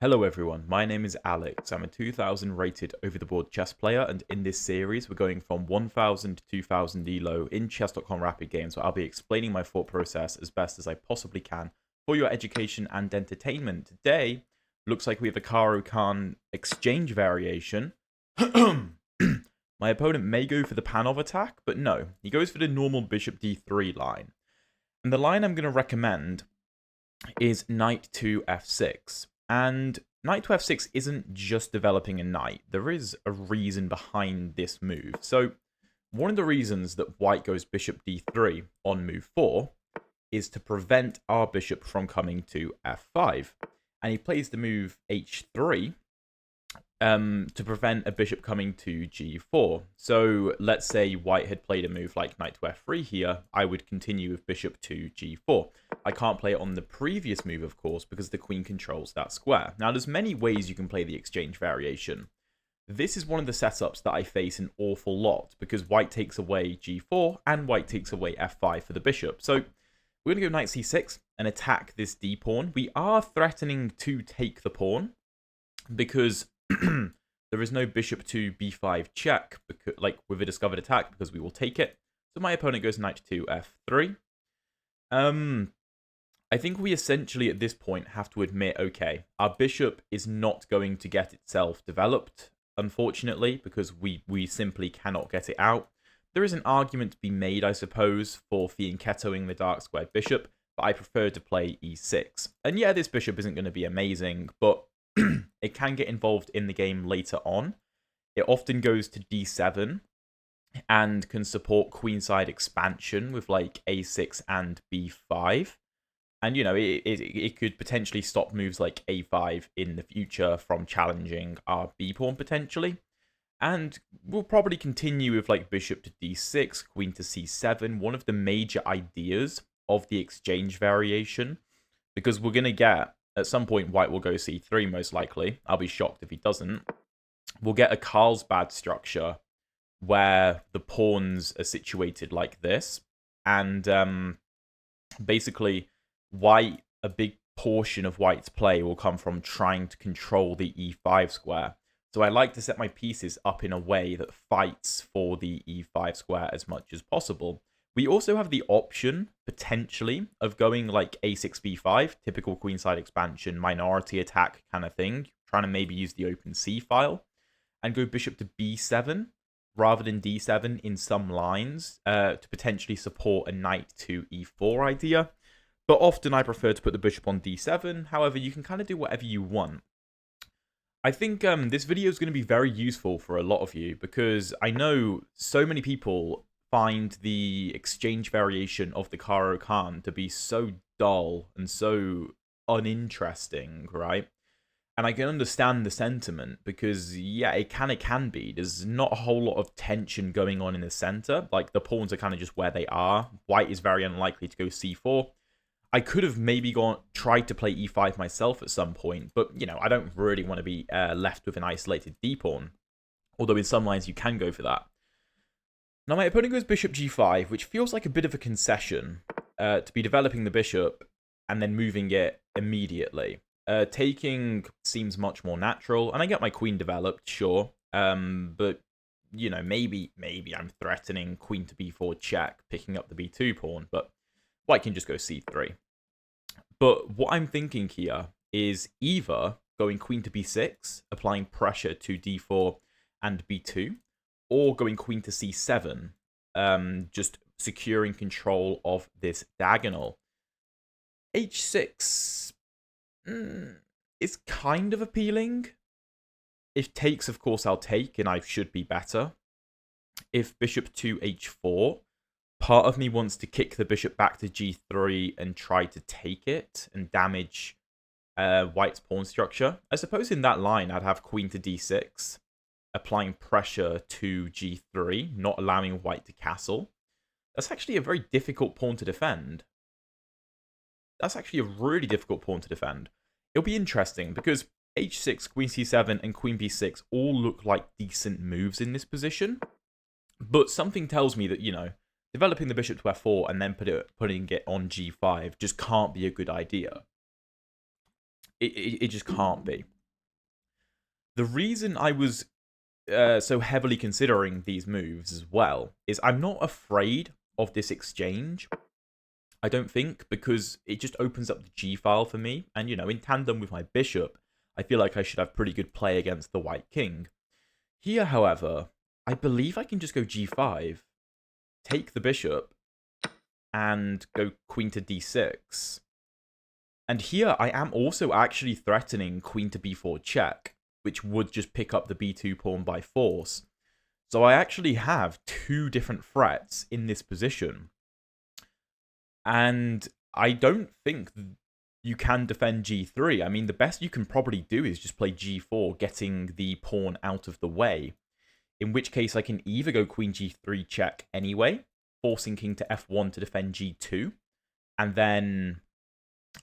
Hello everyone, my name is Alex. I'm a 2000 rated over-the-board chess player, and in this series we're going from 1000 to 2000 elo in chess.com rapid games, where I'll be explaining my thought process as best as I possibly can for your education and entertainment. Today, looks like we have the Caro Kann Exchange Variation. My opponent may go for the Panov attack, but no, he goes for the normal bishop d3 line. And the line I'm going to recommend is knight to f6. And knight to f6 isn't just developing a knight. There is a reason behind this move. So one of the reasons that white goes bishop d3 on move 4 is to prevent our bishop from coming to f5. And he plays the move h3 to prevent a bishop coming to g4. So let's say white had played a move like knight to f3 here. I would continue with bishop to g4. I can't play it on the previous move, of course, because the queen controls that square. Now, there's many ways you can play the exchange variation. This is one of the setups that I face an awful lot, because white takes away g4 and white takes away f5 for the bishop. So we're going to go knight c6 and attack this d pawn. We are threatening to take the pawn, because there is no bishop to b5 check, because, like with a discovered attack, because we will take it. So my opponent goes knight to f3. I think we essentially at this point have to admit, okay, our bishop is not going to get itself developed, unfortunately, because we simply cannot get it out. There is an argument to be made, I suppose, for fianchettoing the dark squared bishop, but I prefer to play e6. And yeah, this bishop isn't going to be amazing, but it can get involved in the game later on. It often goes to d7 and can support queenside expansion with like a6 and b5. And, you know, it could potentially stop moves like a5 in the future from challenging our b-pawn potentially. And we'll probably continue with like bishop to d6, queen to c7, one of the major ideas of the exchange variation. Because we're going to get, at some point, white will go c3 most likely. I'll be shocked if he doesn't. We'll get a Carlsbad structure where the pawns are situated like this. And basically, white, a big portion of white's play will come from trying to control the e5 square. So I like to set my pieces up in a way that fights for the e5 square as much as possible. We also have the option, potentially, of going like a6, b5, typical queenside expansion, minority attack kind of thing, trying to maybe use the open c file, and go bishop to b7 rather than d7 in some lines to potentially support a knight to e4 idea. But often I prefer to put the bishop on d7. However, you can kind of do whatever you want. I think this video is going to be very useful for a lot of you, because I know so many people find the exchange variation of the Caro Kann to be so dull and so uninteresting, right? And I can understand the sentiment, because, yeah, it kind of can be. There's not a whole lot of tension going on in the center. Like, the pawns are kind of just where they are. White is very unlikely to go c4. I could have maybe tried to play e5 myself at some point, but, you know, I don't really want to be left with an isolated d-pawn. Although in some lines you can go for that. Now my opponent goes bishop g5, which feels like a bit of a concession to be developing the bishop and then moving it immediately. Taking seems much more natural, and I get my queen developed, sure. But, you know, maybe I'm threatening queen to b4 check, picking up the b2 pawn, but white can just go c3. But what I'm thinking here is either going queen to b6, applying pressure to d4 and b2, or going queen to c7, just securing control of this diagonal. h6 is kind of appealing. If takes, of course, I'll take, and I should be better. If bishop to h4, part of me wants to kick the bishop back to g3 and try to take it and damage white's pawn structure. I suppose in that line, I'd have queen to d6, applying pressure to g3, not allowing white to castle. That's actually a very difficult pawn to defend. That's actually a really difficult pawn to defend. It'll be interesting, because h6, queen c7, and queen b6 all look like decent moves in this position. But something tells me that, you know, developing the bishop to f4 and then putting it on g5 just can't be a good idea. It just can't be. The reason I was so heavily considering these moves as well is I'm not afraid of this exchange. I don't think, because it just opens up the G file for me. And, in tandem with my bishop, I feel like I should have pretty good play against the white king. Here, however, I believe I can just go G5, take the bishop, and go queen to D6. And here, I am also actually threatening queen to B4 check, which would just pick up the B2 pawn by force. So I actually have two different threats in this position. And I don't think you can defend G3. I mean, the best you can probably do is just play G4, getting the pawn out of the way. In which case, I can either go Queen G3 check anyway, forcing King to F1 to defend G2, and then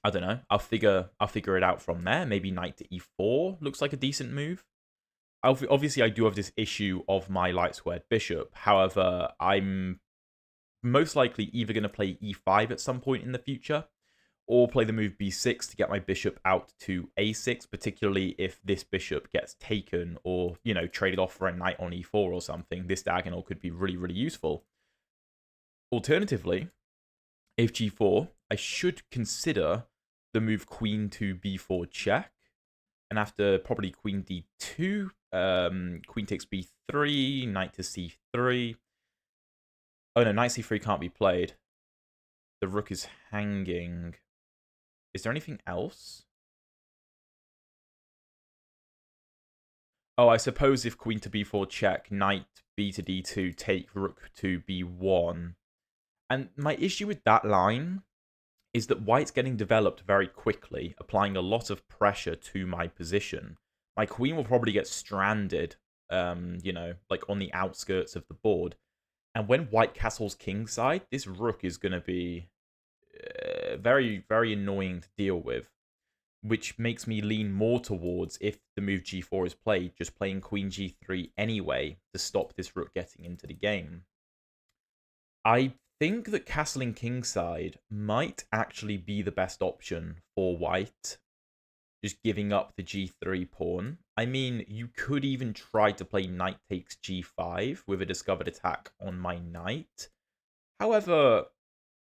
I don't know. I'll figure it out from there. Maybe Knight to E4 looks like a decent move. Obviously, I do have this issue of my light squared bishop. However, I'm most likely either going to play E5 at some point in the future, or play the move B6 to get my bishop out to A6, particularly if this bishop gets taken or, traded off for a knight on E4 or something. This diagonal could be really, really useful. Alternatively, if G4, I should consider the move queen to B4 check. And after probably queen D2, queen takes B3, knight to C3. Oh no, knight C3 can't be played. The rook is hanging. Is there anything else? Oh, I suppose if queen to B4 check, knight B to D2, take rook to B1. And my issue with that line is that white's getting developed very quickly, applying a lot of pressure to my position. My queen will probably get stranded, like on the outskirts of the board. And when white castles kingside, this rook is going to be very, very annoying to deal with, which makes me lean more towards, if the move G4 is played, just playing queen G3 anyway to stop this rook getting into the game. I think that castling kingside might actually be the best option for white, just giving up the G3 pawn. I mean, you could even try to play knight takes G5 with a discovered attack on my knight. However,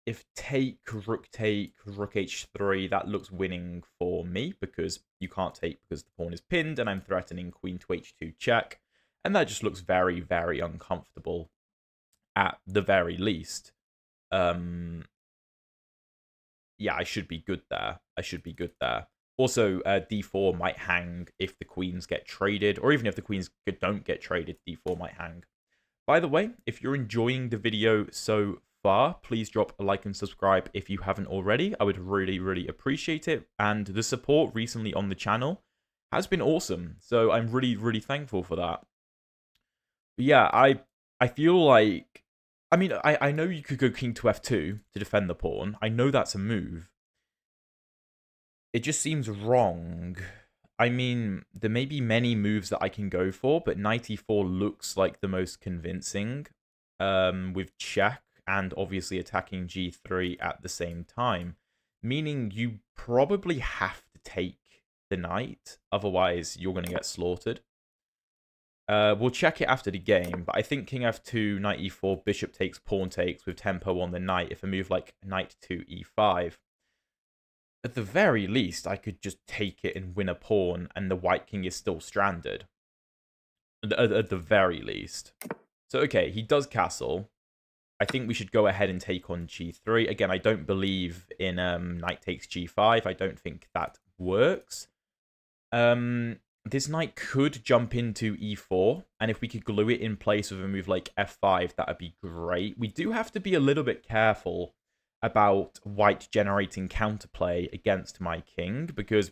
if take, rook H3, that looks winning for me, because you can't take because the pawn is pinned, and I'm threatening queen to H2 check. And that just looks very, very uncomfortable at the very least. Yeah, I should be good there. Also, D4 might hang if the queens get traded, or even if the queens don't get traded, D4 might hang. By the way, if you're enjoying the video so far, please drop a like and subscribe if you haven't already. I would really, really appreciate it. And the support recently on the channel has been awesome, so I'm really, really thankful for that. But yeah, I feel like, I mean, I know you could go king to F2 to defend the pawn. I know that's a move. It just seems wrong. I mean, there may be many moves that I can go for, but knight e4 looks like the most convincing, with check and obviously attacking g3 at the same time, meaning you probably have to take the knight, otherwise you're going to get slaughtered. We'll check it after the game, but I think king f2, knight e4, bishop takes, pawn takes with tempo on the knight, if a move like knight to e5. At the very least, I could just take it and win a pawn, and the white king is still stranded. At the very least. So, okay, he does castle. I think we should go ahead and take on g3. Again, I don't believe in knight takes g5. I don't think that works. This knight could jump into e4, and if we could glue it in place with a move like f5, that would be great. We do have to be a little bit careful about white generating counterplay against my king, because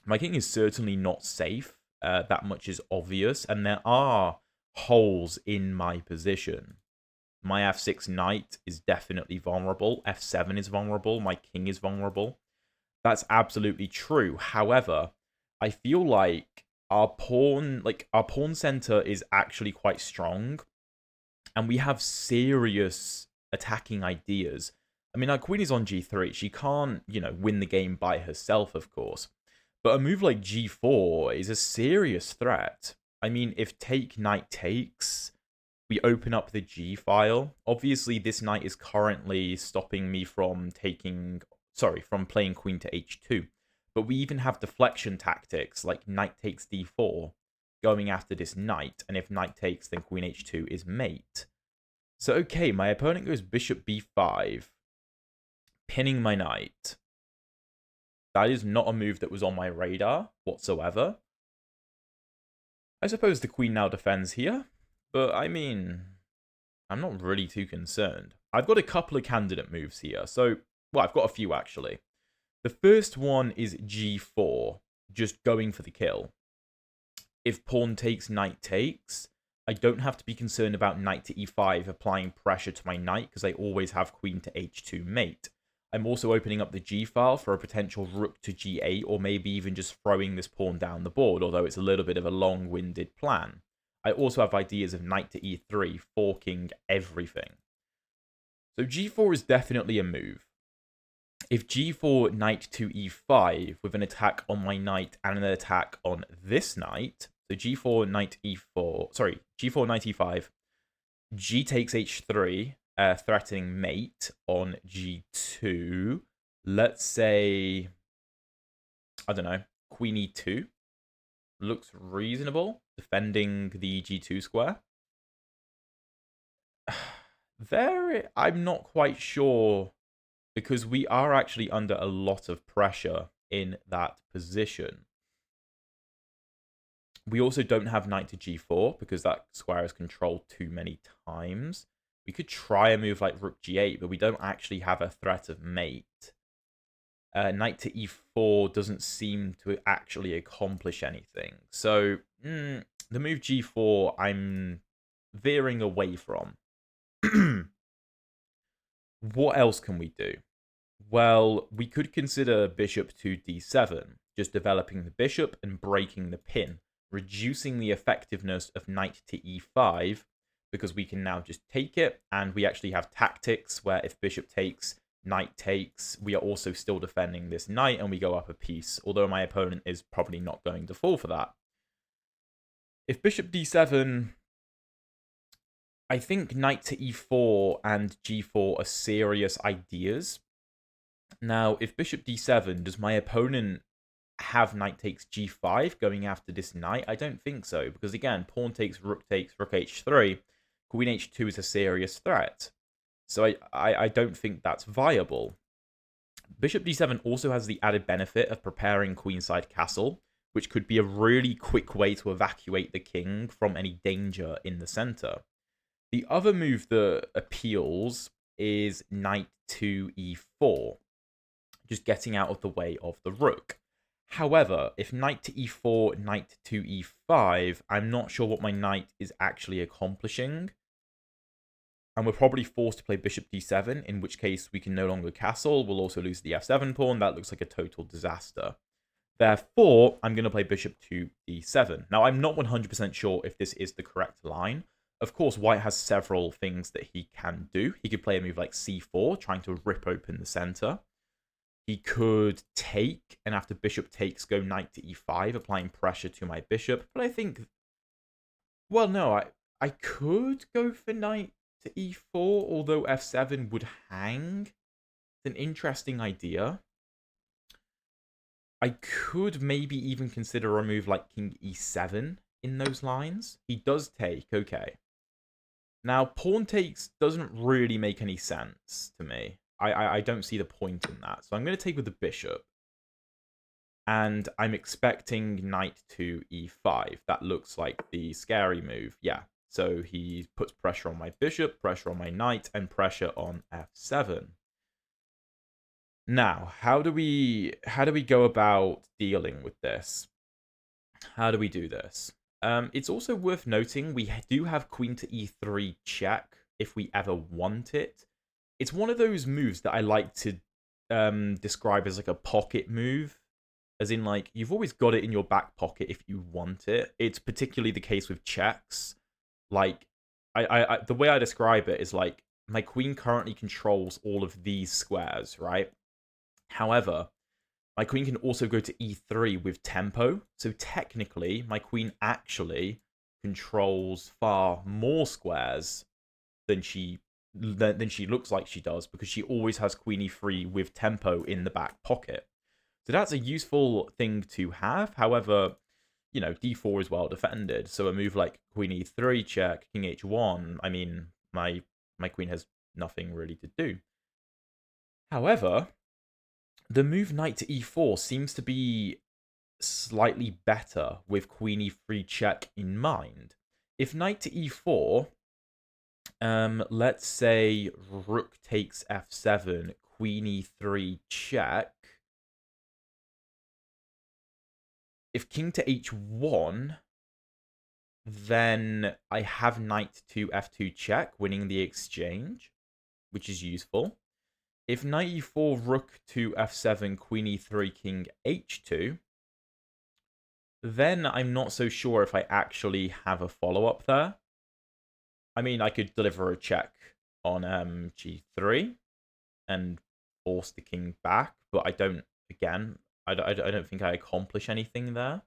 my king is certainly not safe. That much is obvious, and there are holes in my position. My f6 knight is definitely vulnerable. f7 is vulnerable. My king is vulnerable. That's absolutely true. However, I feel like our pawn center is actually quite strong, and we have serious attacking ideas. I mean, our queen is on g3. She can't, win the game by herself, of course. But a move like g4 is a serious threat. I mean, if take knight takes, we open up the g file. Obviously, this knight is currently stopping me from from playing queen to h2. But we even have deflection tactics like knight takes d4 going after this knight. And if knight takes, then queen h2 is mate. So, okay, my opponent goes bishop b5, pinning my knight. That is not a move that was on my radar whatsoever. I suppose the queen now defends here, but I mean, I'm not really too concerned. I've got a couple of candidate moves here, so, well, I've got a few actually. The first one is g4, just going for the kill. If pawn takes, knight takes, I don't have to be concerned about knight to e5 applying pressure to my knight because I always have queen to h2 mate. I'm also opening up the g file for a potential rook to g8 or maybe even just throwing this pawn down the board, although it's a little bit of a long-winded plan. I also have ideas of knight to e3, forking everything. So g4 is definitely a move. If g4, knight to e5 with an attack on my knight and an attack on this knight, so g4, knight e4, sorry, g4, knight e5, g takes h3, threatening mate on g2. Let's say, I don't know, queen e2 looks reasonable, defending the g2 square. I'm not quite sure, because we are actually under a lot of pressure in that position. We also don't have knight to g4 because that square is controlled too many times. We could try a move like rook g8, but we don't actually have a threat of mate. Knight to e4 doesn't seem to actually accomplish anything. So, the move g4, I'm veering away from. What else can we do? Well, we could consider bishop to d7, just developing the bishop and breaking the pin, reducing the effectiveness of knight to e5, because we can now just take it, and we actually have tactics where if bishop takes, knight takes, we are also still defending this knight, and we go up a piece, although my opponent is probably not going to fall for that. If bishop d7, I think knight to e4 and g4 are serious ideas. Now, if bishop d7, does my opponent have knight takes g5 going after this knight? I don't think so, because again, pawn takes, rook h3, queen h2 is a serious threat. So I don't think that's viable. Bishop d7 also has the added benefit of preparing queenside castle, which could be a really quick way to evacuate the king from any danger in the center. The other move that appeals is knight to e4, just getting out of the way of the rook. However, if knight to e4, knight to e5, I'm not sure what my knight is actually accomplishing. And we're probably forced to play bishop d7, in which case we can no longer castle. We'll also lose the f7 pawn. That looks like a total disaster. Therefore, I'm going to play bishop to d7. Now, I'm not 100% sure if this is the correct line. Of course, white has several things that he can do. He could play a move like c4, trying to rip open the center. He could take, and after bishop takes, go knight to e5, applying pressure to my bishop. But I think, well, no, I could go for knight to e4, although f7 would hang. It's an interesting idea. I could maybe even consider a move like king e7 in those lines. He does take, okay. Now, pawn takes doesn't really make any sense to me. I don't see the point in that. So I'm going to take with the bishop. And I'm expecting knight to e5. That looks like the scary move. Yeah. So he puts pressure on my bishop, pressure on my knight, and pressure on f7. Now, how do we go about dealing with this? How do we do this? It's also worth noting we do have queen to e3 check if we ever want it. It's one of those moves that I like to describe as like a pocket move. As in, like, you've always got it in your back pocket if you want it. It's particularly the case with checks. Like, the way I describe it is like, my queen currently controls all of these squares, right? However, My queen can also go to e3 with tempo. So technically, my queen actually controls far more squares than she looks like she does, because she always has queen e3 with tempo in the back pocket. So that's a useful thing to have. However, d4 is well defended. So a move like queen e3 check, king h1, I mean, my queen has nothing really to do. However, the move knight to e4 seems to be slightly better with queen e3 check in mind. If knight to e4, let's say rook takes f7, queen e3 check. If king to h1, then I have knight to f2 check, winning the exchange, which is useful. If knight e4, rook to f7, queen e3, king h2, then I'm not so sure if I actually have a follow-up there. I mean, I could deliver a check on g3 and force the king back, but I don't think I accomplish anything there.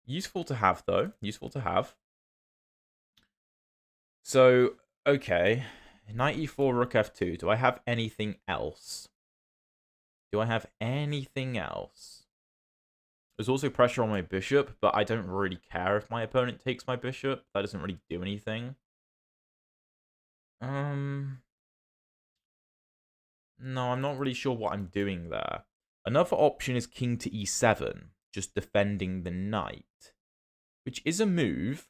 Useful to have, though. Useful to have. So, okay. Knight e4, rook f2. Do I have anything else? Do I have anything else? There's also pressure on my bishop, but I don't really care if my opponent takes my bishop. That doesn't really do anything. No, I'm not really sure what I'm doing there. Another option is king to e7, just defending the knight, which is a move.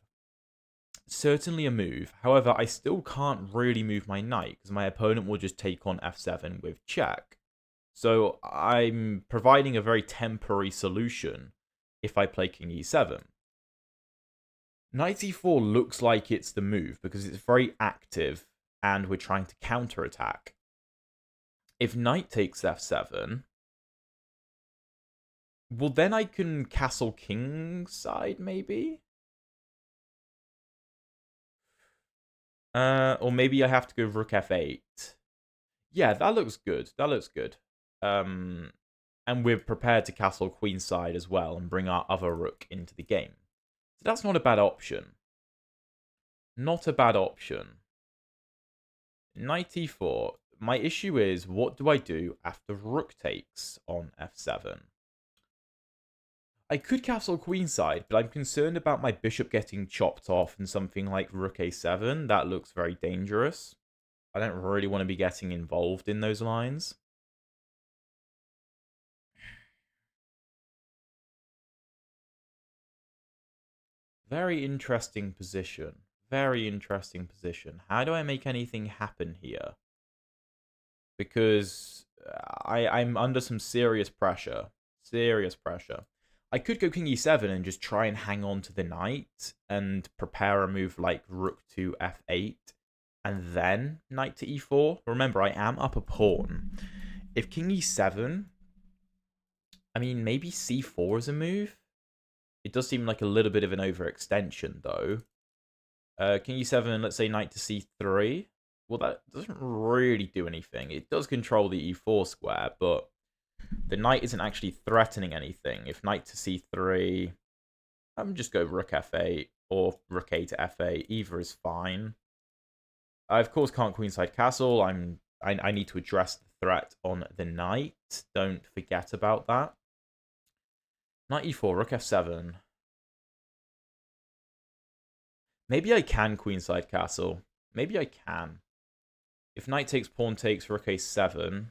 Certainly a move. However, I still can't really move my knight because my opponent will just take on f7 with check. So I'm providing a very temporary solution if I play king e7. Knight e4 looks like it's the move because it's very active and we're trying to counterattack. If knight takes f7, well, then I can castle king side, maybe? Or maybe I have to go rook f8. Yeah, that looks good. That looks good. And we're prepared to castle queenside as well and bring our other rook into the game. So that's not a bad option. Not a bad option. Knight e4. My issue is, what do I do after rook takes on f7? I could castle queenside, but I'm concerned about my bishop getting chopped off and something like rook a7. That looks very dangerous. I don't really want to be getting involved in those lines. Very interesting position. Very interesting position. How do I make anything happen here? Because I'm under some serious pressure. Serious pressure. I could go king e7 and just try and hang on to the knight and prepare a move like rook to f8 and then knight to e4. Remember, I am up a pawn. If king e7, I mean, maybe c4 is a move. It does seem like a little bit of an overextension, though. King e7, let's say knight to c3. Well, that doesn't really do anything. It does control the e4 square, but the knight isn't actually threatening anything. If knight to c3, I'm just go rook f8 or rook a to f8. Either is fine. I, of course, can't queenside castle. I need to address the threat on the knight. Don't forget about that. Knight e4, rook f7. Maybe I can queenside castle. Maybe I can. If knight takes, pawn takes, rook a7.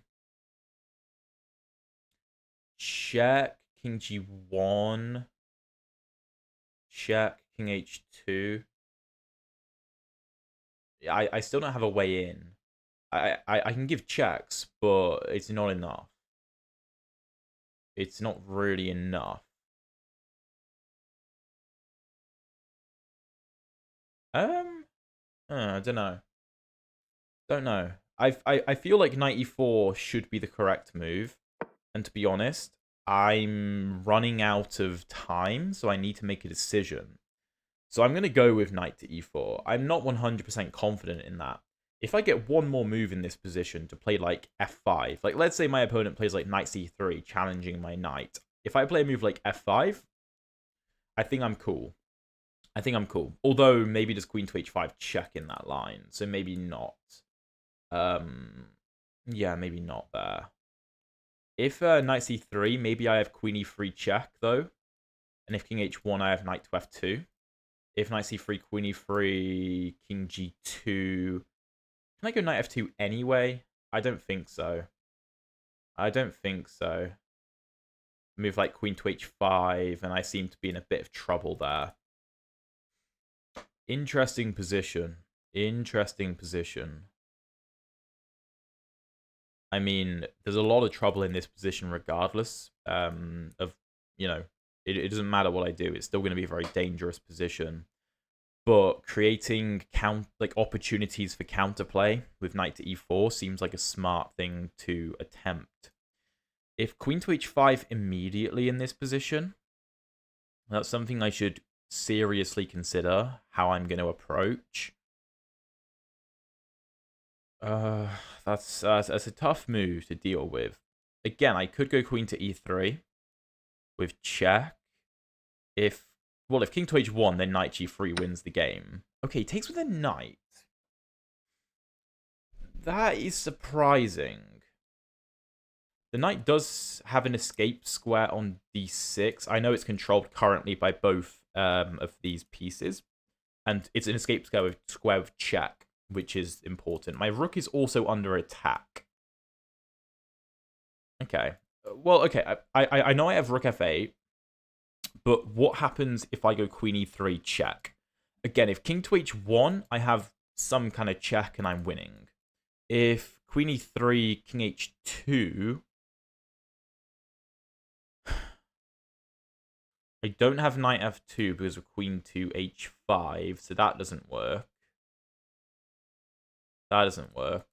Check, king g1. Check, king h2. I still don't have a way in. I can give checks, but it's not enough. It's not really enough. I don't know. Don't know. I feel like knight e4 should be the correct move. And to be honest, I'm running out of time, so I need to make a decision. So I'm going to go with knight to e4. I'm not 100% confident in that. if I get one more move in this position to play like f5, like let's say my opponent plays like knight c3, challenging my knight. If I play a move like f5, I think I'm cool. I think I'm cool. Although maybe does queen to h5 check in that line, so maybe not. Yeah, maybe not there. If knight c3, maybe I have queen e3 check though, and if king h1, I have knight to f2. If knight c3, queen e3, king g2. Can I go knight f2 anyway? I don't think so. I don't think so. Move like queen to h5, and I seem to be in a bit of trouble there. Interesting position. Interesting position. I mean, there's a lot of trouble in this position regardless of, you know, it doesn't matter what I do. It's still going to be a very dangerous position. But creating opportunities for counterplay with knight to e4 seems like a smart thing to attempt. If queen to h5 immediately in this position, that's something I should seriously consider how I'm going to approach. That's a tough move to deal with. Again, I could go queen to e3 with check. If king to h1, then knight g3 wins the game. Okay, takes with a knight. That is surprising. The knight does have an escape square on d6. I know it's controlled currently by both of these pieces. And it's an escape square with check, which is important. My rook is also under attack. Okay. Well, okay. I know I have rook f8. But what happens if I go queen e3 check? Again, if king to h1, I have some kind of check and I'm winning. If queen e3, king h2... I don't have knight f2 because of queen to h5, so that doesn't work. That doesn't work.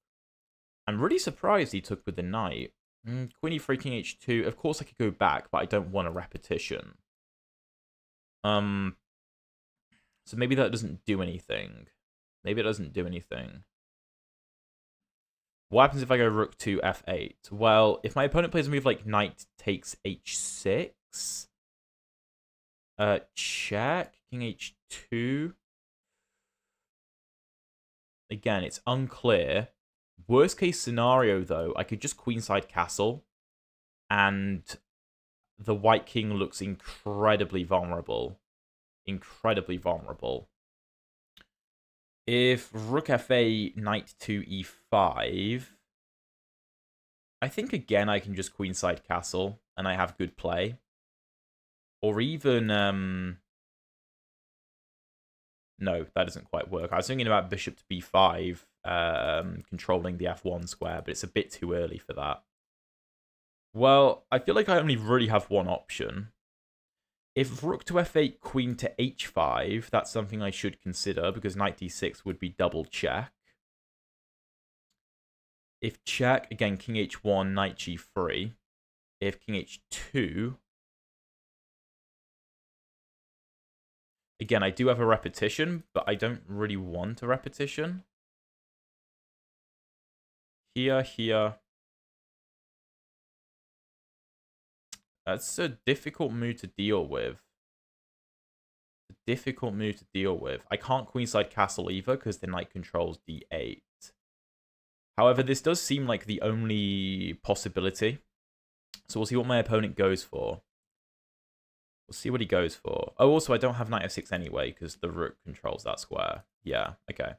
I'm really surprised he took with the knight. Queen e3, king h2. Of course I could go back, but I don't want a repetition. So maybe that doesn't do anything. Maybe it doesn't do anything. What happens if I go rook to f8? Well, if my opponent plays a move like knight takes h6, check, king h2. Again, it's unclear. Worst case scenario, though, I could just queenside castle, and the white king looks incredibly vulnerable. Incredibly vulnerable. If rook f8, knight to e5, I think again I can just queenside castle and I have good play. Or even no, that doesn't quite work. I was thinking about bishop to b5, controlling the f1 square, but it's a bit too early for that. Well, I feel like I only really have one option. If rook to f8, queen to h5, that's something I should consider, because knight d6 would be double check. If check, again, king h1, knight g3. If king h2... Again, I do have a repetition, but I don't really want a repetition. Here. That's a difficult move to deal with. I can't queenside castle either, because the knight controls d8. However, this does seem like the only possibility. So we'll see what my opponent goes for. We'll see what he goes for. Oh, also, I don't have knight f6 anyway, because the rook controls that square. Yeah, okay.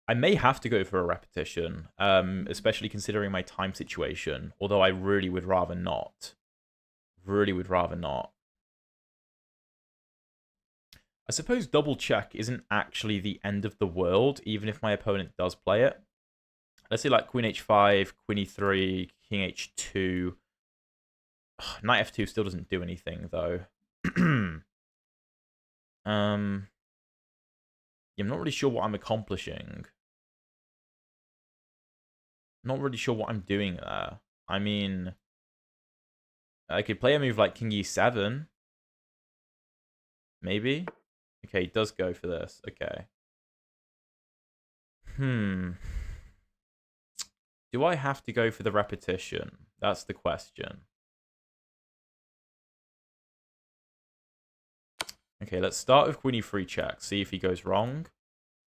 I may have to go for a repetition, especially considering my time situation, although I really would rather not. Really would rather not. I suppose double check isn't actually the end of the world, even if my opponent does play it. Let's say like queen h5, queen e3, king h2. Knight f2 still doesn't do anything, though. I'm not really sure what I'm accomplishing. Not really sure what I'm doing there. I mean, I could play a move like king e7. Maybe? Okay, he does go for this. Okay. Do I have to go for the repetition? That's the question. Okay, let's start with queen e3 check. See if he goes wrong.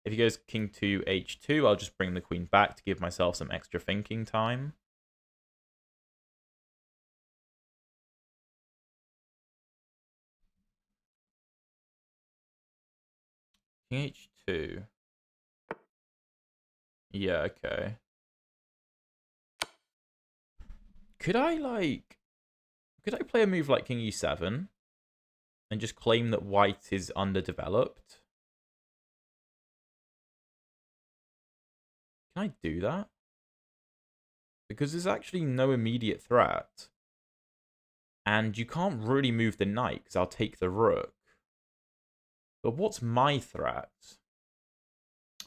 If he goes king 2 h2, I'll just bring the queen back to give myself some extra thinking time. King h2. Yeah, okay. Could I play a move like king e7 and just claim that white is underdeveloped? Can I do that? Because there's actually no immediate threat. And you can't really move the knight because I'll take the rook. But what's my threat?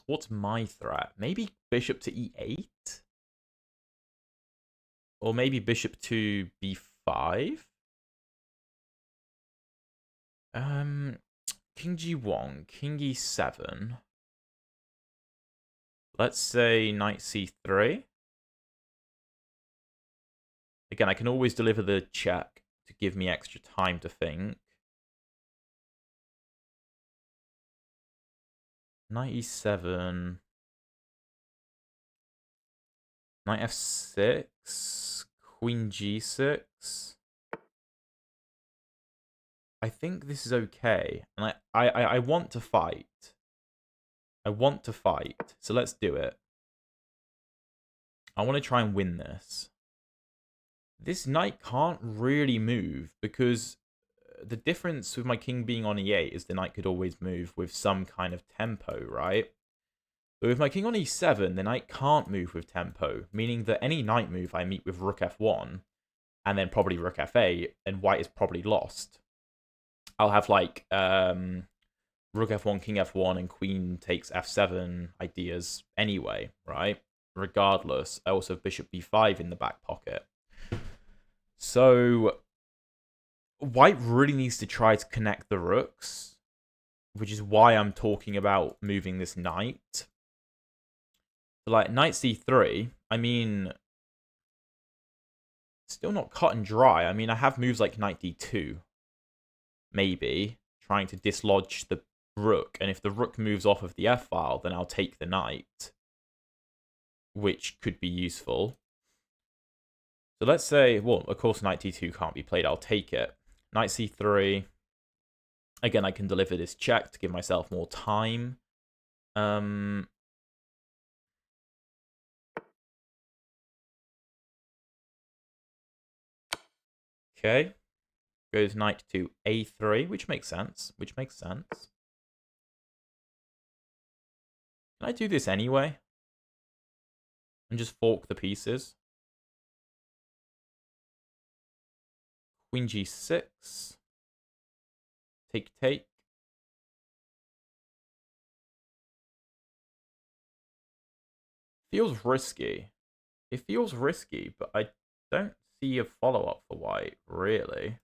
What's my threat? Maybe bishop to e8? Or maybe bishop to b5? King g1, king e7. Let's say knight c3. Again, I can always deliver the check to give me extra time to think. Knight e7. Knight f6. Queen g6. I think this is okay. And I want to fight. I want to fight. So let's do it. I want to try and win this. This knight can't really move because the difference with my king being on e8 is the knight could always move with some kind of tempo, right? But with my king on e7, the knight can't move with tempo, meaning that any knight move I meet with rook f1, and then probably rook f8, and white is probably lost. I'll have like rook f1, king f1, and queen takes f7 ideas anyway, right? Regardless, I also have bishop b5 in the back pocket. So white really needs to try to connect the rooks, which is why I'm talking about moving this knight. Like, knight c3, I mean, still not cut and dry. I mean, I have moves like knight d2, maybe, trying to dislodge the rook. And if the rook moves off of the f-file, then I'll take the knight, which could be useful. So let's say, well, of course, knight d2 can't be played. I'll take it. Knight c3. Again, I can deliver this check to give myself more time. Okay. Goes knight to a3, which makes sense. Can I do this anyway? And just fork the pieces? Queen g6. Take. Feels risky. It feels risky, but I don't see a follow-up for white, really.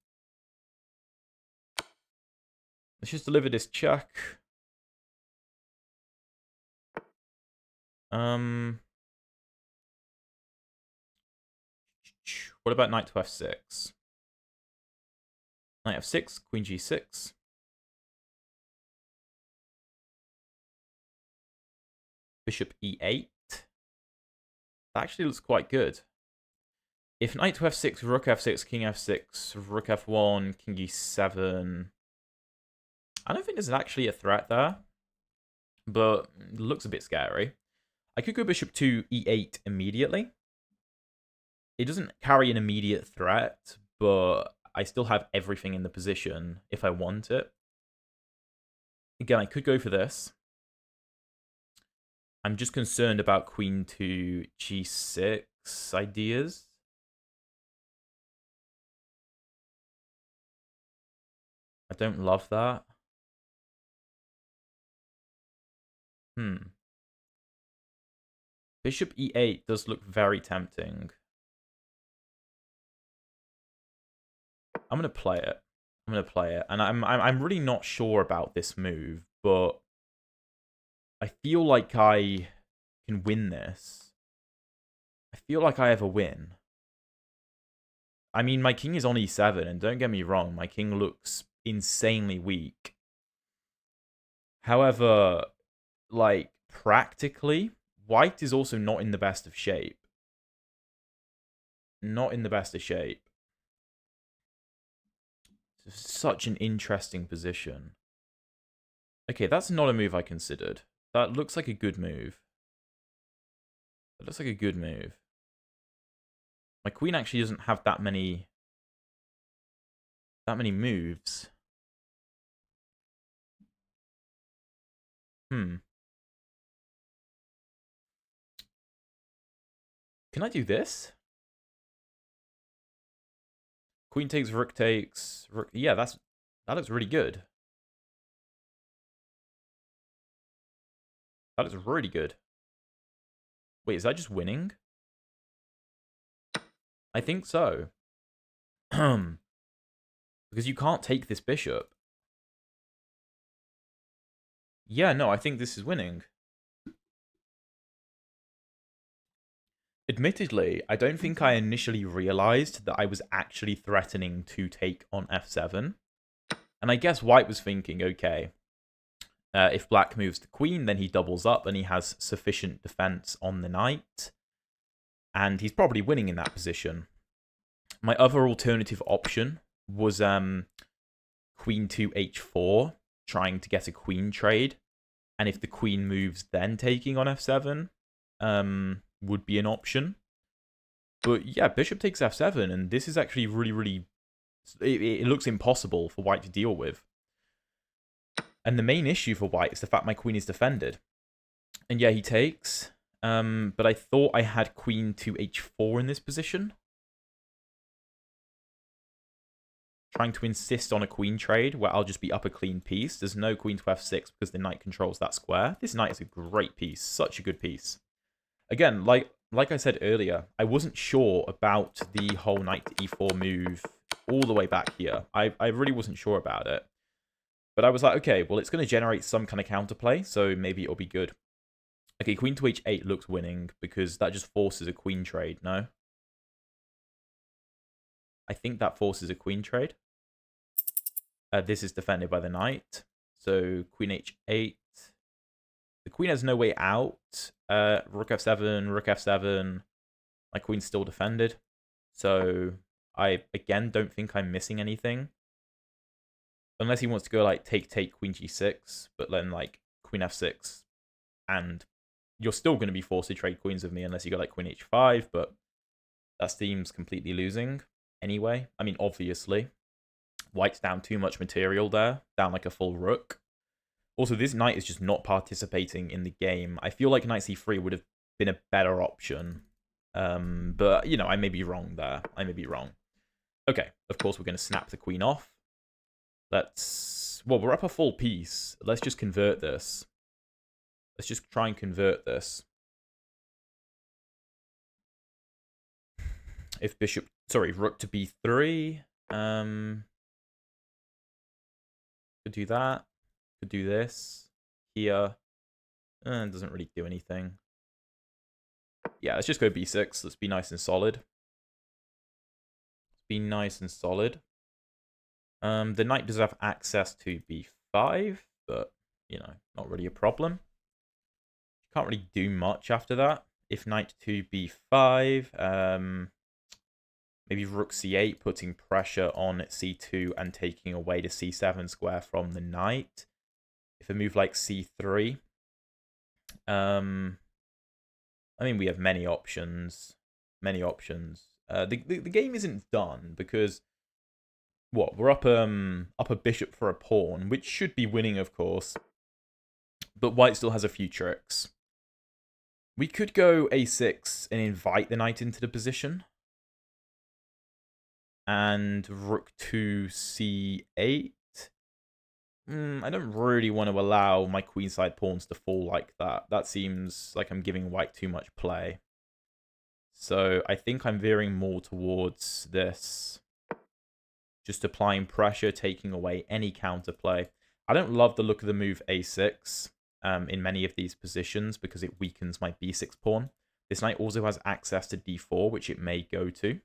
Let's just deliver this check. What about knight to f6? Knight f6, queen g6. Bishop e8. That actually looks quite good. If knight to f6, rook f6, king f6, rook f1, king e7... I don't think there's actually a threat there, but it looks a bit scary. I could go bishop to e8 immediately. It doesn't carry an immediate threat, but I still have everything in the position if I want it. Again, I could go for this. I'm just concerned about queen to g6 ideas. I don't love that. Bishop e8 does look very tempting. I'm gonna play it. And I'm really not sure about this move, but I feel like I can win this. I feel like I have a win. I mean, my king is on e7, and don't get me wrong, my king looks insanely weak. However, like, practically, white is also not in the best of shape. Not in the best of shape. It's such an interesting position. Okay, that's not a move I considered. That looks like a good move. That looks like a good move. My queen actually doesn't have that many moves. Can I do this? Queen takes, rook takes, rook. Yeah, that looks really good. That looks really good. Wait, is that just winning? I think so. Because you can't take this bishop. Yeah, no, I think this is winning. Admittedly, I don't think I initially realized that I was actually threatening to take on f7. And I guess white was thinking, okay, if black moves the queen, then he doubles up and he has sufficient defense on the knight. And he's probably winning in that position. My other alternative option was queen to h4, trying to get a queen trade. And if the queen moves, then taking on f7 would be an option. But yeah, bishop takes f7, and this is actually really... It looks impossible for white to deal with. And the main issue for white is the fact my queen is defended. And yeah, he takes. But I thought I had queen to h4 in this position. Trying to insist on a queen trade where I'll just be up a clean piece. There's no queen to f6 because the knight controls that square. This knight is a great piece. Such a good piece. Again, like I said earlier, I wasn't sure about the whole knight to e4 move all the way back here. I really wasn't sure about it. But I was like, okay, well, it's going to generate some kind of counterplay, so maybe it'll be good. Okay, queen to h8 looks winning because that just forces a queen trade, no? I think that forces a queen trade. This is defended by the knight. So queen h8. The queen has no way out. Rook f7, rook f7. My queen's still defended. So I, again, don't think I'm missing anything. Unless he wants to go, like, take, queen g6. But then, like, queen f6. And you're still going to be forced to trade queens with me unless you go, like, queen h5. But that seems completely losing anyway. I mean, obviously. White's down too much material there. Down like a full rook. Also, this knight is just not participating in the game. I feel like knight c3 would have been a better option. But, you know, I may be wrong there. I may be wrong. Okay, of course, we're going to snap the queen off. Well, we're up a full piece. Let's just convert this. Let's just try and convert this. If rook to b3. Could do that. Could do this. Here. It doesn't really do anything. Yeah, let's just go b6. Let's be nice and solid. Let's be nice and solid. The knight does have access to b5, but, you know, not really a problem. Can't really do much after that. If knight to b5, maybe rook c8, putting pressure on c2 and taking away the c7 square from the knight. If a move like c3, I mean, we have many options. Many options. The game isn't done because what, we're up a bishop for a pawn, which should be winning, of course. But white still has a few tricks. We could go a6 and invite the knight into the position. And rook to c8. I don't really want to allow my queenside pawns to fall like that. That seems like I'm giving white too much play. So I think I'm veering more towards this. Just applying pressure, taking away any counterplay. I don't love the look of the move a6 in many of these positions because it weakens my b6 pawn. This knight also has access to d4, which it may go to.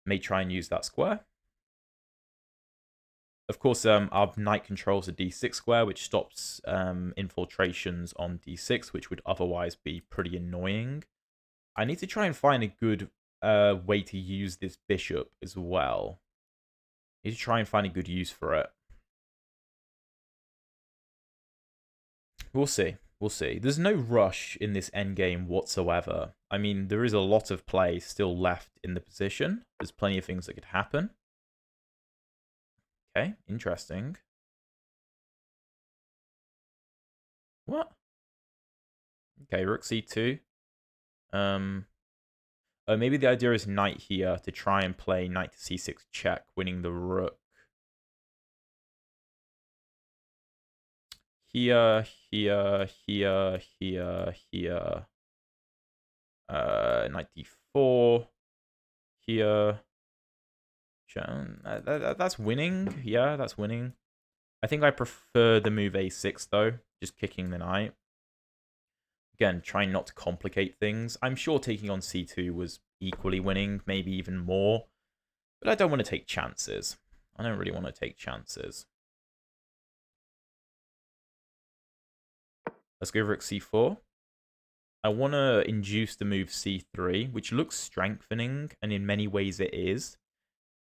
May try and use that square. Of course, our knight controls a d6 square, which stops infiltrations on d6, which would otherwise be pretty annoying. I need to try and find a good way to use this bishop as well. I need to try and find a good use for it. We'll see. We'll see. There's no rush in this endgame whatsoever. I mean, there is a lot of play still left in the position. There's plenty of things that could happen. Okay, interesting. What? Okay, rook c2. Oh, maybe the idea is knight here to try and play knight to c6 check, winning the rook. Here. Knight d4. Here. That's winning. Yeah, that's winning. I think I prefer the move a6, though. Just kicking the knight. Again, trying not to complicate things. I'm sure taking on c2 was equally winning, maybe even more. But I don't want to take chances. I don't really want to take chances. Let's go rook c4. I want to induce the move c3, which looks strengthening, and in many ways it is.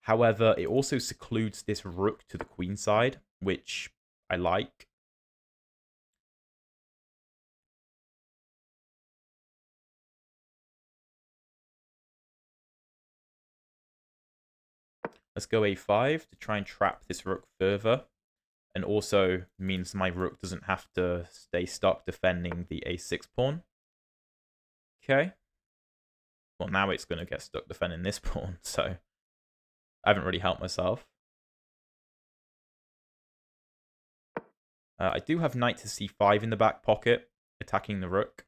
However, it also secludes this rook to the queen side, which I like. Let's go a5 to try and trap this rook further. And also means my rook doesn't have to stay stuck defending the a6 pawn. Okay. Well, now it's going to get stuck defending this pawn, so I haven't really helped myself. I do have knight to c5 in the back pocket, attacking the rook.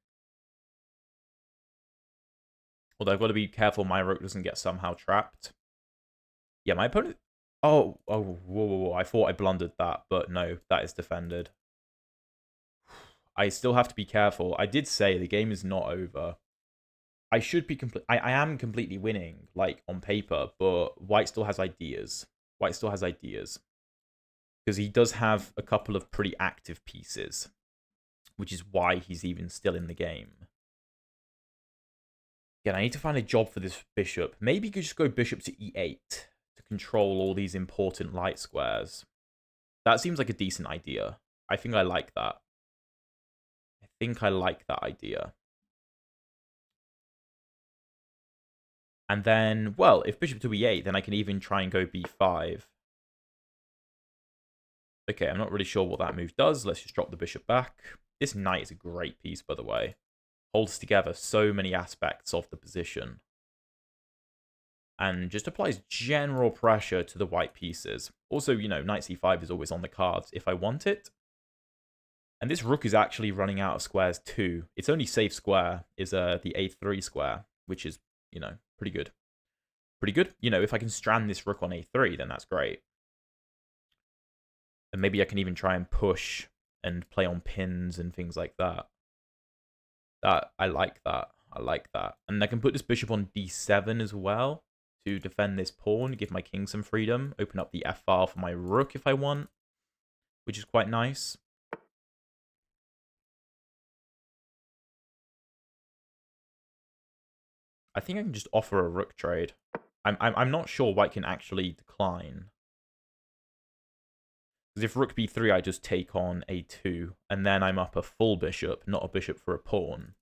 Although I've got to be careful my rook doesn't get somehow trapped. Yeah, my opponent... Oh, whoa. I thought I blundered that, but no, that is defended. I still have to be careful. I did say the game is not over. I should be I am completely winning, like, on paper, but White still has ideas. White still has ideas. Because he does have a couple of pretty active pieces, which is why he's even still in the game. Again, I need to find a job for this bishop. Maybe you could just go bishop to e8 to control all these important light squares. That seems like a decent idea. I think I like that. I think I like that idea. And then, well, if bishop to e8, then I can even try and go b5. Okay, I'm not really sure what that move does. Let's just drop the bishop back. This knight is a great piece, by the way. Holds together so many aspects of the position. And just applies general pressure to the white pieces. Also, you know, knight c5 is always on the cards if I want it. And this rook is actually running out of squares too. Its only safe square is the a3 square, which is, you know, pretty good. Pretty good. You know, if I can strand this rook on a3, then that's great. And maybe I can even try and push and play on pins and things like that. I like that. I like that. And I can put this bishop on d7 as well to defend this pawn, give my king some freedom, open up the f-file for my rook if I want, which is quite nice. I think I can just offer a rook trade. I'm not sure White can actually decline. Because if rook b3, I just take on a2, and then I'm up a full bishop, not a bishop for a pawn.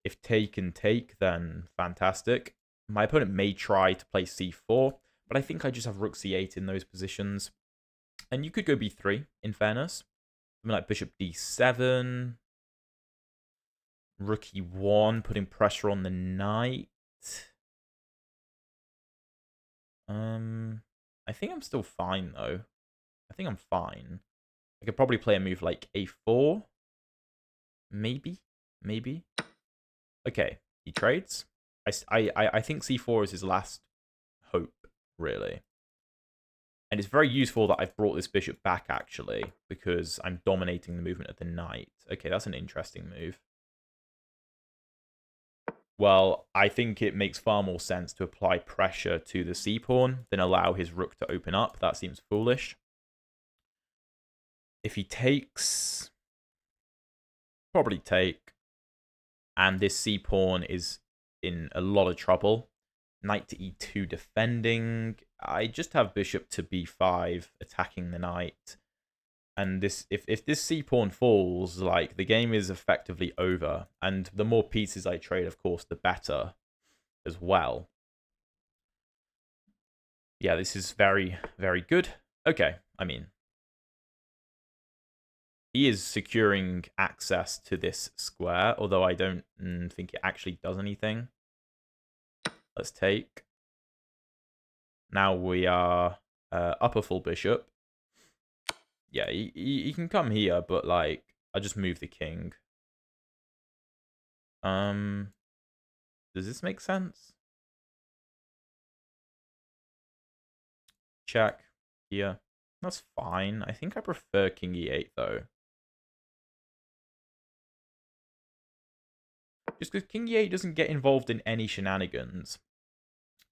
If take and take, then fantastic. My opponent may try to play c4, but I think I just have rook c8 in those positions. And you could go b3, in fairness. Something like bishop d7. Rook e1, putting pressure on the knight. I think I'm still fine, though. I think I'm fine. I could probably play a move like a4. Maybe. Okay, he trades. I think c4 is his last hope, really. And it's very useful that I've brought this bishop back, actually, because I'm dominating the movement of the knight. Okay, that's an interesting move. Well, I think it makes far more sense to apply pressure to the c-pawn than allow his rook to open up. That seems foolish. If he takes... Probably take. And this c-pawn is in a lot of trouble. Knight to e2 defending. I just have bishop to b5 attacking the knight. And this, if this c-pawn falls, like, the game is effectively over. And the more pieces I trade, of course, the better as well. Yeah, this is very, very good. Okay, I mean, he is securing access to this square, although I don't think it actually does anything. Let's take. Now we are up a full bishop. Yeah, he can come here, but, like, I just move the king. Does this make sense? Check here. That's fine. I think I prefer king e8, though. Just because king e8 doesn't get involved in any shenanigans.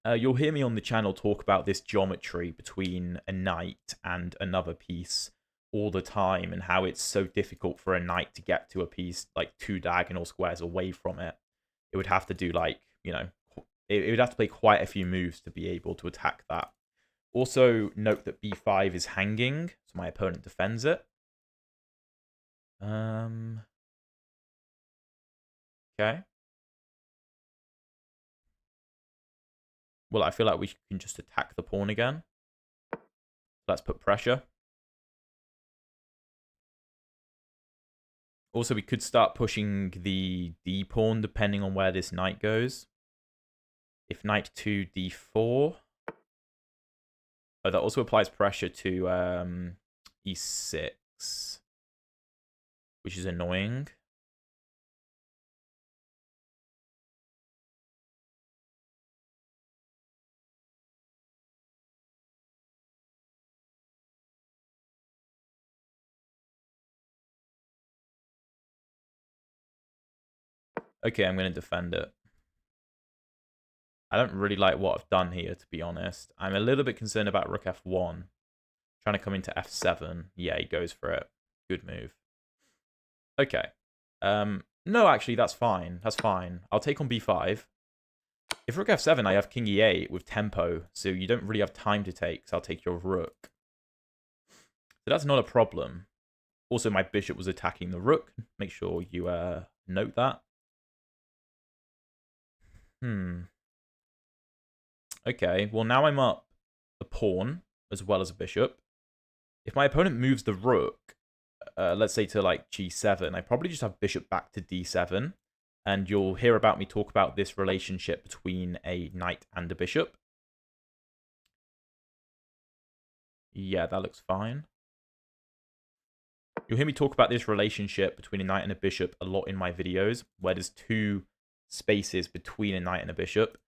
You'll hear me on the channel talk about this geometry between a knight and another piece all the time, and how it's so difficult for a knight to get to a piece like 2 diagonal squares away from it. It would have to do, like, you know, it would have to play quite a few moves to be able to attack that. Also, note that b5 is hanging, so my opponent defends it. Okay. Well, I feel like we can just attack the pawn again. Let's put pressure. Also, we could start pushing the d-pawn depending on where this knight goes. If knight to d4... Oh, that also applies pressure to e6, which is annoying. Okay, I'm going to defend it. I don't really like what I've done here, to be honest. I'm a little bit concerned about rook f1. Trying to come into f7. Yeah, he goes for it. Good move. Okay. No, actually, that's fine. That's fine. I'll take on b5. If rook f7, I have king e8 with tempo, so you don't really have time to take, so I'll take your rook. So that's not a problem. Also, my bishop was attacking the rook. Make sure you note that. Okay, well, now I'm up a pawn as well as a bishop. If my opponent moves the rook, let's say to, like, g7, I probably just have bishop back to d7. And you'll hear about me talk about this relationship between a knight and a bishop. Yeah, that looks fine. You'll hear me talk about this relationship between a knight and a bishop a lot in my videos, where there's 2 spaces between a knight and a bishop,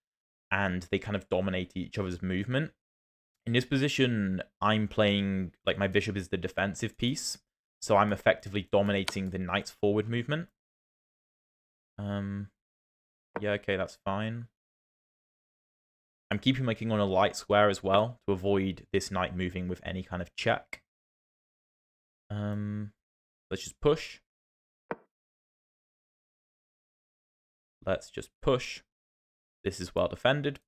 and they kind of dominate each other's movement. In this position, I'm playing, like, my bishop is the defensive piece, so I'm effectively dominating the knight's forward movement. Yeah, okay, that's fine. I'm keeping my king on a light square as well to avoid this knight moving with any kind of check. Let's just push. Let's just push. This is well defended.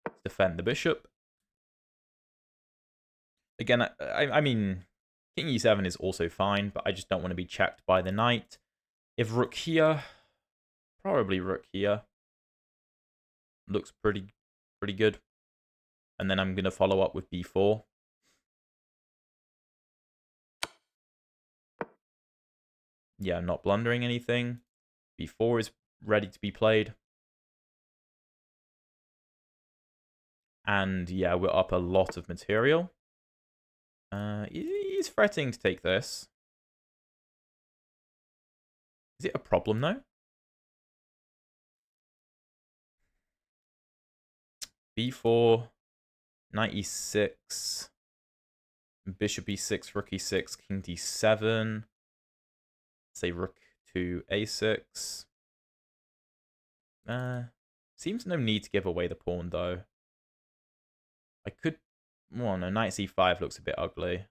Let's defend the bishop. Again, I mean, king e7 is also fine, but I just don't want to be checked by the knight. If rook here, probably rook here. Looks pretty good. And then I'm going to follow up with b4. Yeah, I'm not blundering anything. b4 is ready to be played. And yeah, we're up a lot of material. He's threatening to take this. Is it a problem, though? b4, knight e6, bishop e6, rook e6, king d7. Say rook to a6. Seems no need to give away the pawn, though. I could... Well, no, knight c5 looks a bit ugly.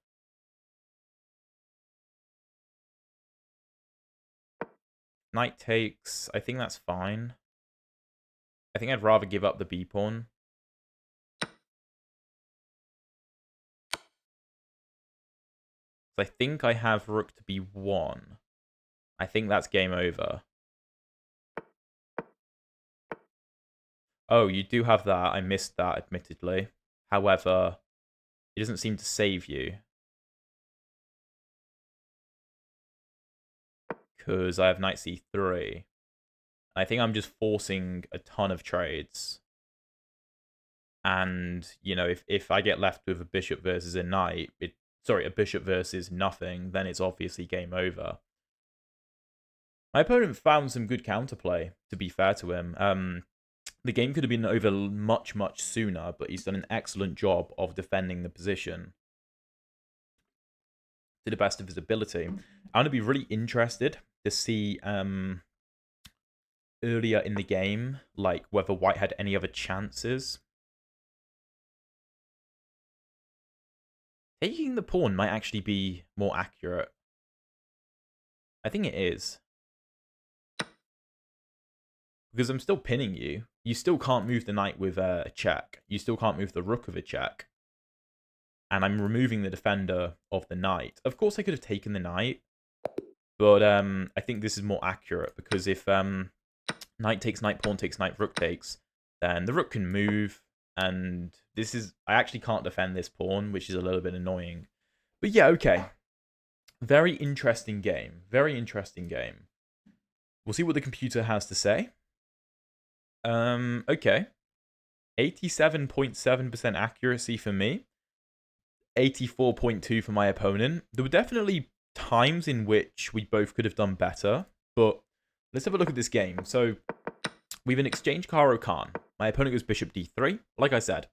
Knight takes. I think that's fine. I think I'd rather give up the b-pawn. I think I have rook to b1. I think that's game over. Oh, you do have that. I missed that, admittedly. However, it doesn't seem to save you. Because I have knight c3. I think I'm just forcing a ton of trades. And, you know, if I get left with a bishop versus a knight, a bishop versus nothing, then it's obviously game over. My opponent found some good counterplay, to be fair to him. The game could have been over much, much sooner, but he's done an excellent job of defending the position to the best of his ability. I'm going to be really interested to see earlier in the game, like whether white had any other chances. Taking the pawn might actually be more accurate. I think it is. Because I'm still pinning you. You still can't move the knight with a check. You still can't move the rook with a check. And I'm removing the defender of the knight. Of course, I could have taken the knight. But I think this is more accurate. Because if knight takes knight, pawn takes knight, rook takes, then the rook can move. And this is... I actually can't defend this pawn, which is a little bit annoying. But yeah, okay. Very interesting game. Very interesting game. We'll see what the computer has to say. Okay. 87.7% accuracy for me. 84.2 for my opponent. There were definitely times in which we both could have done better, but let's have a look at this game. So, we've an exchange Caro Kann. My opponent goes bishop d3. Like I said,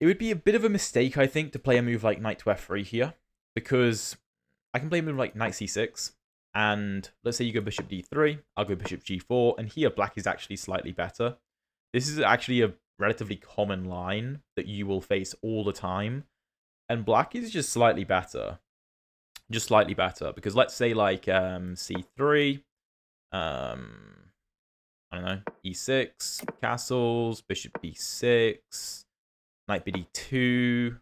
it would be a bit of a mistake, I think, to play a move like knight to f3 here, because I can play a move like knight c6, and let's say you go bishop d3, I'll go bishop g4, and here black is actually slightly better. This is actually a relatively common line that you will face all the time, and black is just slightly better. Just slightly better, because let's say like c3, I don't know, e6, castles, bishop b6, knight bd2,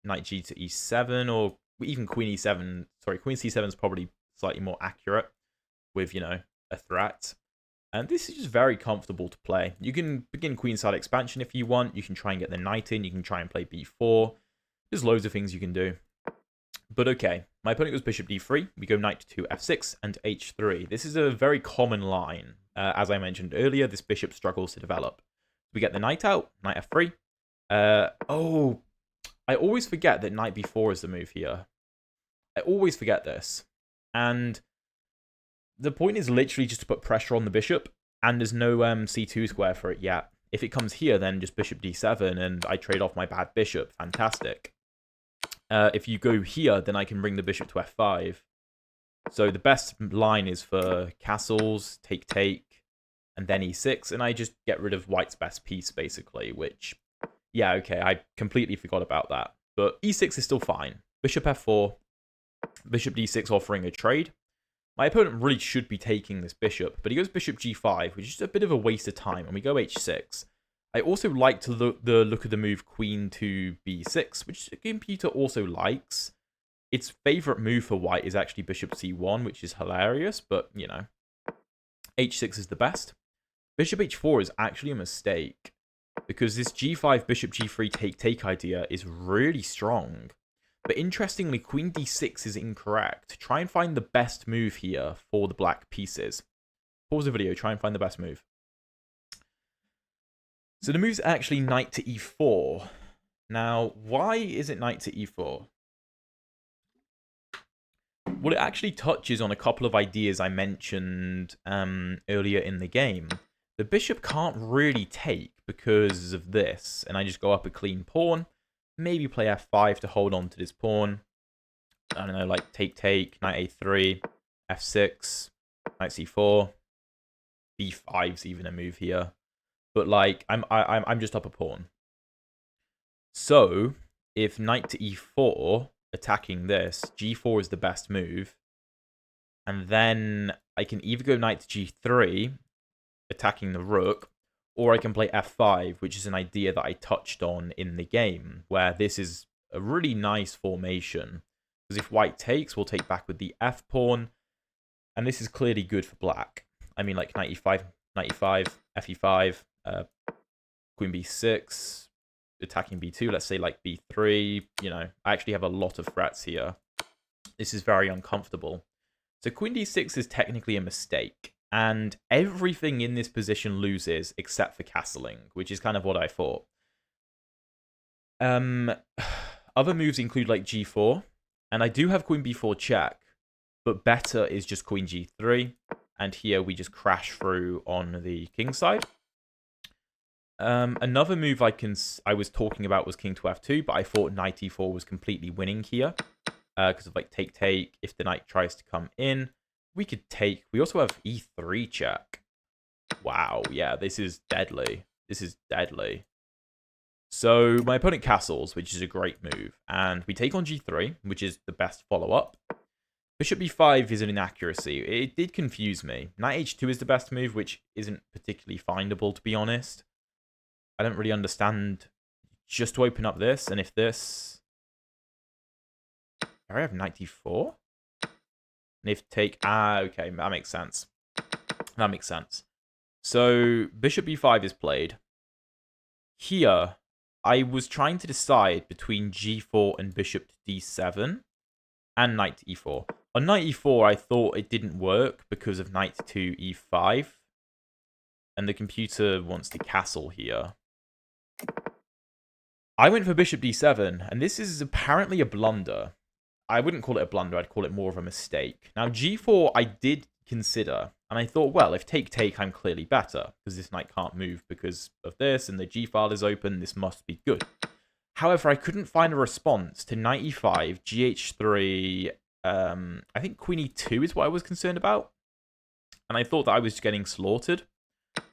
knight g to e7, or even queen e7. Sorry, queen c7 is probably slightly more accurate with, you know, a threat. And this is just very comfortable to play. You can begin queenside expansion if you want. You can try and get the knight in. You can try and play b4. There's loads of things you can do. But okay, my opponent goes bishop d3. We go knight to f6 and h3. This is a very common line. As I mentioned earlier, this bishop struggles to develop. We get the knight out, knight f3. Oh, I always forget that knight b4 is the move here. I always forget this. And the point is literally just to put pressure on the bishop, and there's no c2 square for it yet. If it comes here, then just bishop d7, and I trade off my bad bishop. Fantastic. If you go here, then I can bring the bishop to f5. So the best line is for castles, take, and then e6, and I just get rid of white's best piece, basically, which, yeah, okay, I completely forgot about that. But e6 is still fine. Bishop f4, bishop d6 offering a trade. My opponent really should be taking this bishop, but he goes bishop g5, which is just a bit of a waste of time, and we go h6. I also like to look of the move queen to b6, which the computer also likes. Its favorite move for white is actually bishop c1, which is hilarious, but, you know, h6 is the best. Bishop h4 is actually a mistake, because this g5, bishop g3 take idea is really strong. But interestingly, queen d6 is incorrect. Try and find the best move here for the black pieces. Pause the video, try and find the best move. So the move's actually knight to e4. Now, why is it knight to e4? Well, it actually touches on a couple of ideas I mentioned earlier in the game. The bishop can't really take because of this, and I just go up a clean pawn. Maybe play f5 to hold on to this pawn. I don't know, like take, knight a3, f6, knight c4, b5's even a move here. But like, I'm just up a pawn. So if knight to e4, attacking this, g4 is the best move. And then I can either go knight to g3, attacking the rook, or I can play f5, which is an idea that I touched on in the game, where this is a really nice formation. Because if white takes, we'll take back with the f pawn, and this is clearly good for black. I mean, like knight e5, knight e5, fe5, queen b6, attacking b2, let's say like b3. You know, I actually have a lot of threats here. This is very uncomfortable. So queen d6 is technically a mistake, and everything in this position loses except for castling, which is kind of what I thought. Other moves include like g4, and I do have queen b4 check, but better is just queen g3, and here we just crash through on the king side. Another move I was talking about was king to f2, but I thought knight e4 was completely winning here. Because of like take. If the knight tries to come in, we could take. We also have e3 check. Wow, yeah, this is deadly. This is deadly. So my opponent castles, which is a great move, and we take on g3, which is the best follow-up. Bishop b5 is an inaccuracy. It did confuse me. Knight h2 is the best move, which isn't particularly findable, to be honest. I don't really understand. Just to open up this, and if this... I have knight d4? And if take... okay, that makes sense. That makes sense. So, bishop b5 is played. Here, I was trying to decide between g4 and bishop to d7 and knight to e4. On knight e4, I thought it didn't work because of knight to e5. And the computer wants to castle here. I went for bishop d7, and this is apparently a blunder. I wouldn't call it a blunder, I'd call it more of a mistake. Now, g4 I did consider, and I thought, well, if take, I'm clearly better, because this knight can't move because of this, and the g-file is open, this must be good. However, I couldn't find a response to knight e5, gh3, I think queen e2 is what I was concerned about, and I thought that I was getting slaughtered.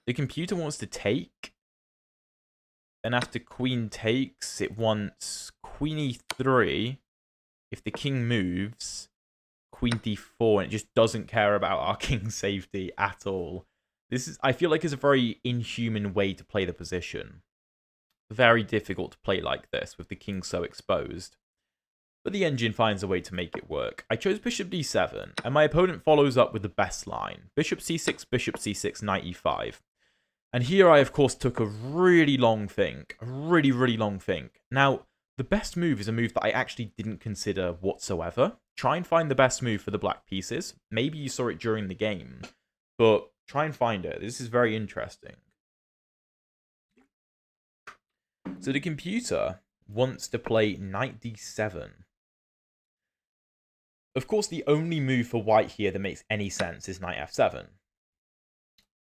The computer wants to take, and after queen takes, it wants queen e3. If the king moves, queen d4, and it just doesn't care about our king's safety at all. This is, I feel like, is a very inhuman way to play the position. Very difficult to play like this with the king so exposed. But the engine finds a way to make it work. I chose bishop d7, and my opponent follows up with the best line. Bishop c6, knight e5. And here I, of course, took a really long think. A really, really long think. Now, the best move is a move that I actually didn't consider whatsoever. Try and find the best move for the black pieces. Maybe you saw it during the game, but try and find it. This is very interesting. So the computer wants to play knight d7. Of course, the only move for white here that makes any sense is knight f7.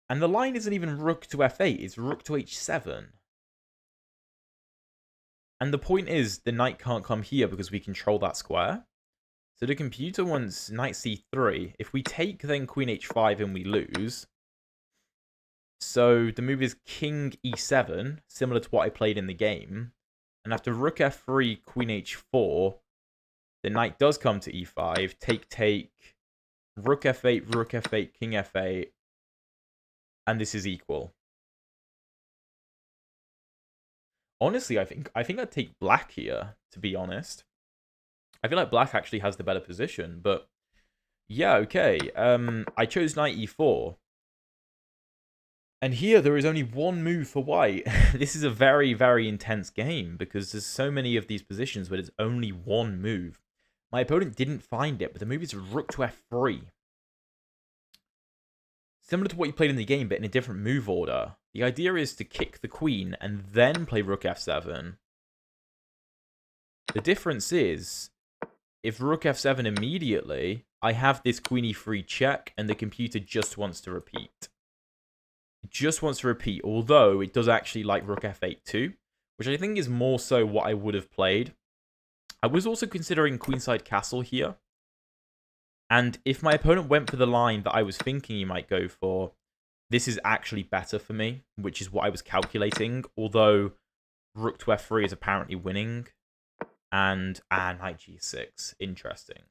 And the line isn't even rook to f8, it's rook to h7. And the point is, the knight can't come here because we control that square. So the computer wants knight c3. If we take, then queen h5 and we lose. So the move is king e7, similar to what I played in the game. And after rook f3, queen h4, the knight does come to e5. Take, rook f8, king f8. And this is equal. Honestly, I think I'd take black here, to be honest. I feel like black actually has the better position, but yeah, okay. I chose knight e4. And here, there is only one move for white. This is a very, very intense game, because there's so many of these positions where there's only one move. My opponent didn't find it, but the move is rook to f3. Similar to what you played in the game, but in a different move order. The idea is to kick the queen and then play rook f7. The difference is, if rook f7 immediately, I have this queen e3 check, and the computer just wants to repeat. It just wants to repeat, although it does actually like rook f8 too, which I think is more so what I would have played. I was also considering queenside castle here. And if my opponent went for the line that I was thinking he might go for, this is actually better for me, which is what I was calculating. Although rook to f3 is apparently winning. And knight g6. Interesting.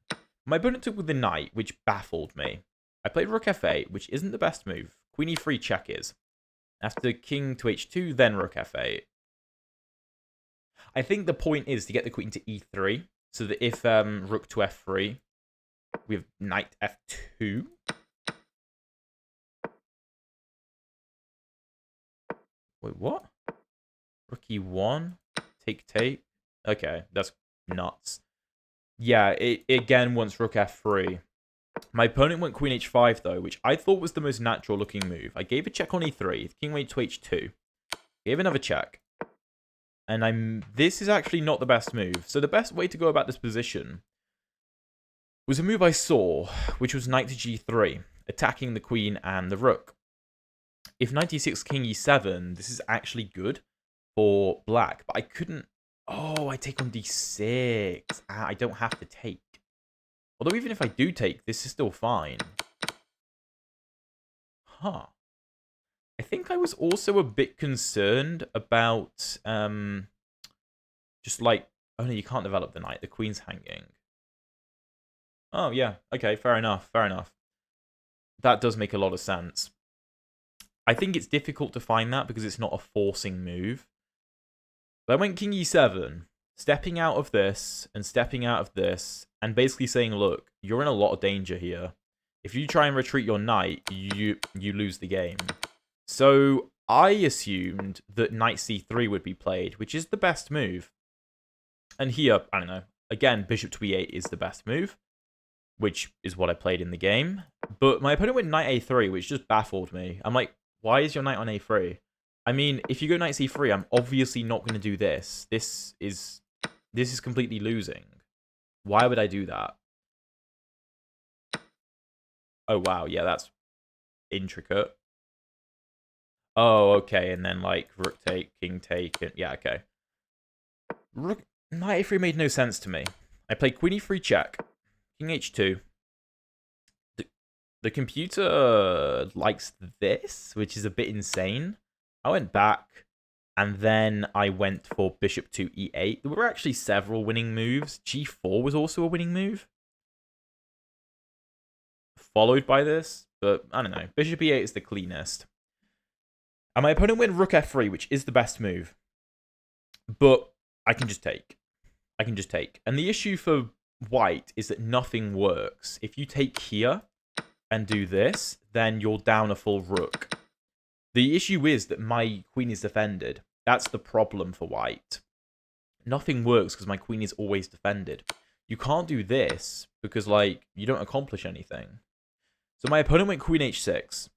My opponent took with the knight, which baffled me. I played rook f8, which isn't the best move. Queen e3 check is. After king to h2, then rook f8. I think the point is to get the queen to e3, so that if rook to f3, we have knight f2. Wait, what? Rook e1? Take. Okay, that's nuts. Yeah, it again wants rook f3. My opponent went queen h5, though, which I thought was the most natural-looking move. I gave a check on e3. King went to h2. Gave another check. And this is actually not the best move. So the best way to go about this position was a move I saw, which was knight to g3, attacking the queen and the rook. If knight e6, king e7, this is actually good for black. But I couldn't... Oh, I take on d6. I don't have to take. Although even if I do take, this is still fine. Huh. I think I was also a bit concerned about just like, oh no, you can't develop the knight. The queen's hanging. Oh yeah, okay, fair enough. That does make a lot of sense. I think it's difficult to find that because it's not a forcing move. But I went king e7, stepping out of this and stepping out of this, and basically saying, look, you're in a lot of danger here. If you try and retreat your knight, you lose the game. So I assumed that knight c3 would be played, which is the best move. And here, I don't know, again, bishop to e8 is the best move, which is what I played in the game. But my opponent went knight a3, which just baffled me. I'm like, why is your knight on a3? I mean, if you go knight c3, I'm obviously not going to do this. This is completely losing. Why would I do that? Oh, wow. Yeah, that's intricate. Oh, okay. And then, like, rook take, king take. And, yeah, okay. Knight a3 made no sense to me. I played queen e3 check. King h2. The computer likes this, which is a bit insane. I went back, and then I went for bishop to e8. There were actually several winning moves. g4 was also a winning move. Followed by this, but I don't know. Bishop e8 is the cleanest. And my opponent went rook f3, which is the best move. But I can just take. And the issue for white is that nothing works. If you take here and do this, then you're down a full rook. The issue is that my queen is defended. That's the problem for white. Nothing works because my queen is always defended. You can't do this because, like, you don't accomplish anything. So my opponent went queen h6.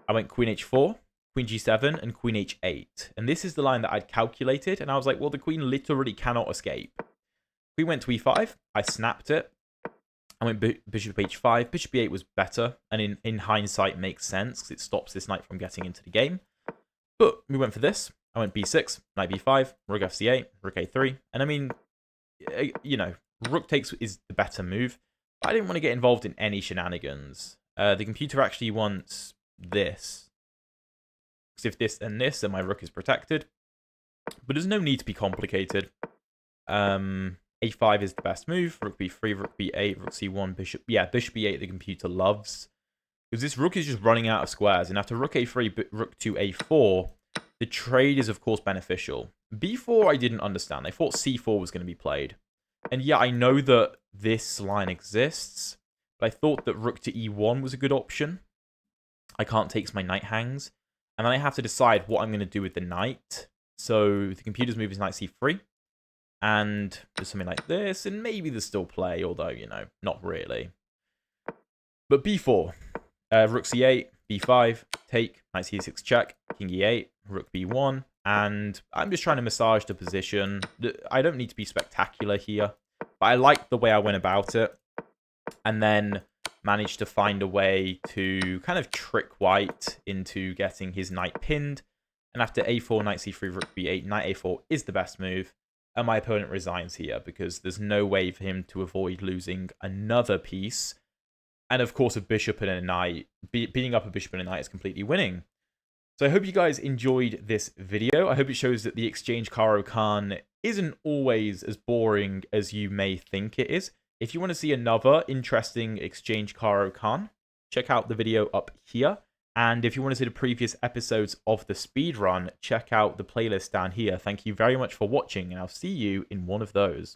I went queen h4, queen g7, and queen h8. And this is the line that I'd calculated. And I was like, well, the queen literally cannot escape. Queen went to e5. I snapped it. I went bishop h5. Bishop e8 was better. And in hindsight, makes sense because it stops this knight from getting into the game. But we went for this. I went b6, knight b5, rook fc8, rook a3. And I mean, you know, rook takes is the better move. But I didn't want to get involved in any shenanigans. The computer actually wants this. Because if this and this, then my rook is protected. But there's no need to be complicated. A5 is the best move. Rook b3, rook b8, rook c1, bishop. Yeah, bishop e8 the computer loves. Because this rook is just running out of squares. And after rook a3, rook to a4, the trade is, of course, beneficial. b4, I didn't understand. I thought c4 was going to be played. And yeah, I know that this line exists. But I thought that rook to e1 was a good option. I can't take my knight hangs. And then I have to decide what I'm going to do with the knight. So the computer's move is knight c3. And there's something like this. And maybe there's still play, although, you know, not really. But b4. Rook c8, b5, take, knight c6 check, king e8, rook b1. And I'm just trying to massage the position. I don't need to be spectacular here. But I like the way I went about it. And then managed to find a way to kind of trick white into getting his knight pinned. And after a4, knight c3, rook b8, knight a4 is the best move. And my opponent resigns here because there's no way for him to avoid losing another piece. And of course, a bishop and a knight, beating up a bishop and a knight is completely winning. So I hope you guys enjoyed this video. I hope it shows that the exchange Caro Kann isn't always as boring as you may think it is. If you want to see another interesting exchange Caro Kann, check out the video up here. And if you want to see the previous episodes of the speedrun, check out the playlist down here. Thank you very much for watching, and I'll see you in one of those.